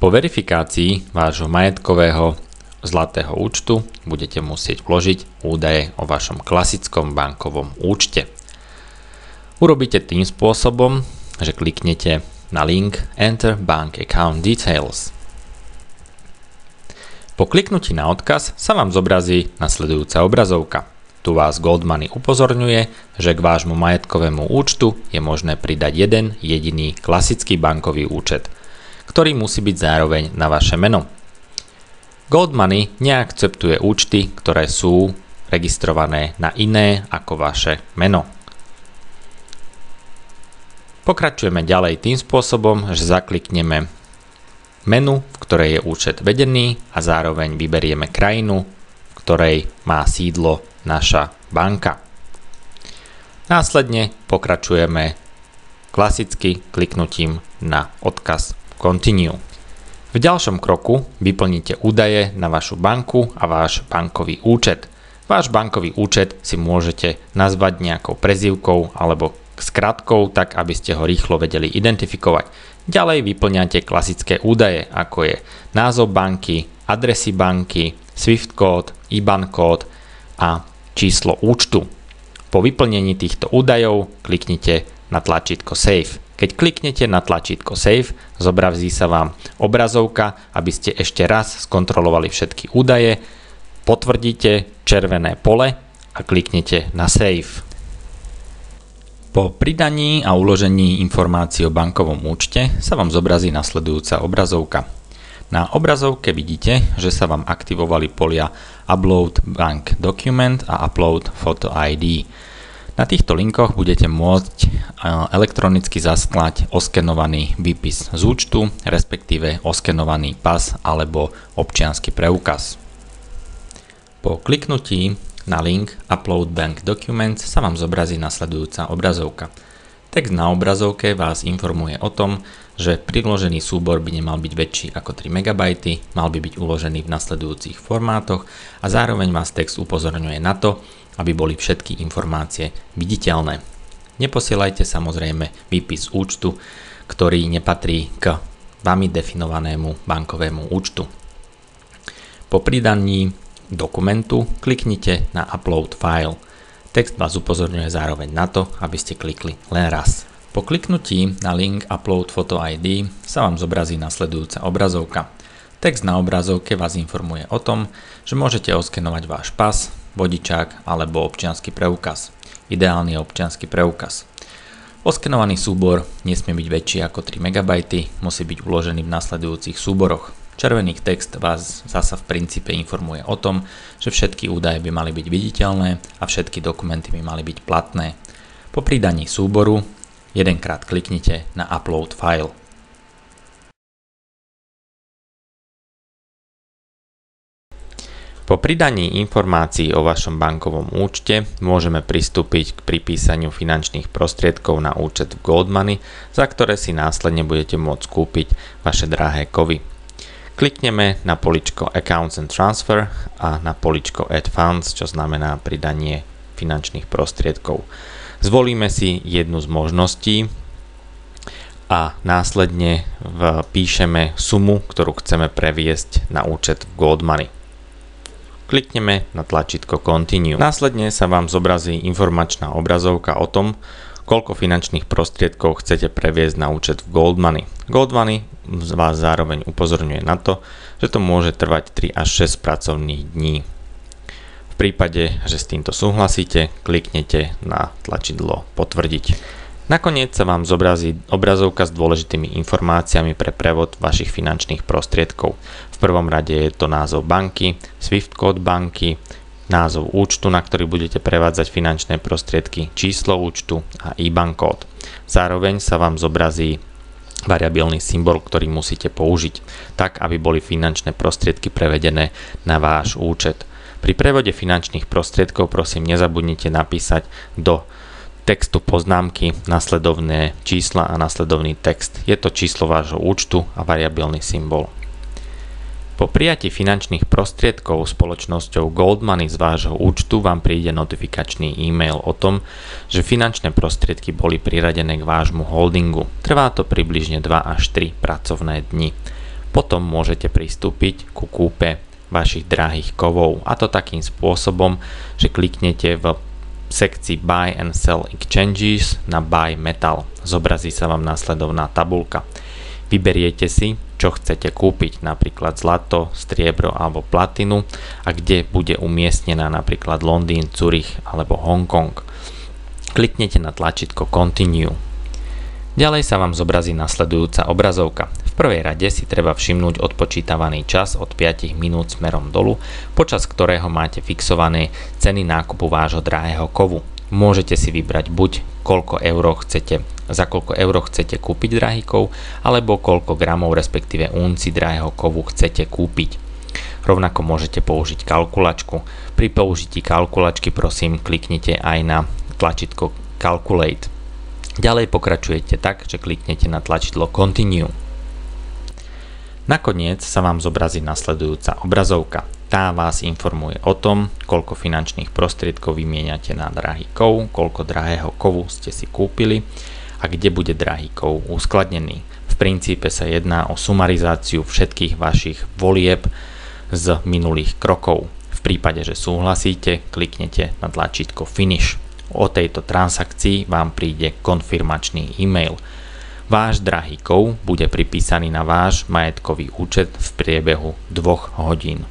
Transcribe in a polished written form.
Po verifikácii vášho majetkového zlatého účtu budete musieť vložiť údaje o vašom klasickom bankovom účte. Urobíte tým spôsobom, že kliknete na link Enter Bank Account Details. Po kliknutí na odkaz sa vám zobrazí nasledujúca obrazovka. Tu vás Goldmoney upozorňuje, že k vášmu majetkovému účtu je možné pridať jeden jediný klasický bankový účet, ktorý musí byť zároveň na vaše meno. Goldmoney neakceptuje účty, ktoré sú registrované na iné ako vaše meno. Pokračujeme ďalej tým spôsobom, že zaklikneme menu, v ktorej je účet vedený a zároveň vyberieme krajinu, v ktorej má sídlo naša banka. Následne pokračujeme klasicky kliknutím na odkaz Continue. V ďalšom kroku vyplníte údaje na vašu banku a váš bankový účet. Váš bankový účet si môžete nazvať nejakou prezývkou alebo skratkou, tak aby ste ho rýchlo vedeli identifikovať. Ďalej vyplňate klasické údaje, ako je názov banky, adresy banky, SWIFT kód, IBAN kód a číslo účtu. Po vyplnení týchto údajov kliknite na tlačítko Save. Keď kliknete na tlačítko Save, zobrazí sa vám obrazovka, aby ste ešte raz skontrolovali všetky údaje, potvrdíte červené pole a kliknete na Save. Po pridaní a uložení informácií o bankovom účte sa vám zobrazí nasledujúca obrazovka. Na obrazovke vidíte, že sa vám aktivovali polia Upload Bank Document a Upload Photo ID. Na týchto linkoch budete môcť elektronicky zaslať oskenovaný výpis z účtu, respektíve oskenovaný pas alebo občiansky preukaz. Po kliknutí na link Upload Bank Documents sa vám zobrazí nasledujúca obrazovka. Text na obrazovke vás informuje o tom, že priložený súbor by nemal byť väčší ako 3 MB, mal by byť uložený v nasledujúcich formátoch a zároveň vás text upozorňuje na to, aby boli všetky informácie viditeľné. Neposielajte samozrejme výpis účtu, ktorý nepatrí k vami definovanému bankovému účtu. Po pridaní dokumentu kliknite na Upload File. Text vás upozorňuje zároveň na to, aby ste klikli len raz. Po kliknutí na link Upload Photo ID sa vám zobrazí nasledujúca obrazovka. Text na obrazovke vás informuje o tom, že môžete oskenovať váš pas, vodičák alebo občiansky preukaz. Ideálny je občiansky preukaz. Oskenovaný súbor nesmie byť väčší ako 3 MB, musí byť uložený v nasledujúcich súboroch. Červený text vás zasa v princípe informuje o tom, že všetky údaje by mali byť viditeľné a všetky dokumenty by mali byť platné. Po pridaní súboru jedenkrát kliknite na Upload File. Po pridaní informácií o vašom bankovom účte môžeme pristúpiť k pripísaniu finančných prostriedkov na účet v Goldmoney, za ktoré si následne budete môcť kúpiť vaše drahé kovy. Klikneme na poličko Accounts and Transfer a na poličko Add Funds, čo znamená pridanie finančných prostriedkov. Zvolíme si jednu z možností a následne píšeme sumu, ktorú chceme previesť na účet v Goldmoney. Klikneme na tlačítko Continue. Následne sa vám zobrazí informačná obrazovka o tom, koľko finančných prostriedkov chcete previesť na účet v Goldmoney. Goldmoney vás zároveň upozorňuje na to, že to môže trvať 3 až 6 pracovných dní. V prípade, že s týmto súhlasíte, kliknete na tlačidlo Potvrdiť. Nakoniec sa vám zobrazí obrazovka s dôležitými informáciami pre prevod vašich finančných prostriedkov. V prvom rade je to názov banky, SWIFT kód banky, názov účtu, na ktorý budete prevádzať finančné prostriedky, číslo účtu a IBAN kód. Zároveň sa vám zobrazí variabilný symbol, ktorý musíte použiť, tak aby boli finančné prostriedky prevedené na váš účet. Pri prevode finančných prostriedkov prosím nezabudnite napísať do textu poznámky nasledovné čísla a nasledovný text. Je to číslo vášho účtu a variabilný symbol. Po prijatí finančných prostriedkov spoločnosťou Goldmoney z vášho účtu vám príde notifikačný e-mail o tom, že finančné prostriedky boli priradené k vášmu holdingu. Trvá to približne 2 až 3 pracovné dni. Potom môžete pristúpiť ku kúpe vašich drahých kovov, a to takým spôsobom, že kliknete v sekcii Buy and Sell Exchanges na Buy Metal. Zobrazí sa vám následovná tabuľka. Vyberiete si, čo chcete kúpiť, napríklad zlato, striebro alebo platinu, a kde bude umiestnená napríklad Londýn, Zurich alebo Hongkong. Kliknete na tlačítko Continue. Ďalej sa vám zobrazí nasledujúca obrazovka. V prvej rade si treba všimnúť odpočítavaný čas od 5 minút smerom dolu, počas ktorého máte fixované ceny nákupu vášho drahého kovu. Môžete si vybrať buď za koľko eur chcete kúpiť drahý kov, alebo koľko gramov respektíve unci drahého kovu chcete kúpiť. Rovnako môžete použiť kalkulačku. Pri použití kalkulačky prosím kliknite aj na tlačítko Calculate. Ďalej pokračujete tak, že kliknete na tlačidlo Continue. Nakoniec sa vám zobrazí nasledujúca obrazovka. Tá vás informuje o tom, koľko finančných prostriedkov vymieňate na drahý kov, koľko drahého kovu ste si kúpili a kde bude drahý kov uskladnený. V princípe sa jedná o sumarizáciu všetkých vašich volieb z minulých krokov. V prípade, že súhlasíte, kliknete na tlačítko Finish. O tejto transakcii vám príde konfirmačný e-mail. Váš drahý kov bude pripísaný na váš majetkový účet v priebehu 2 hodín.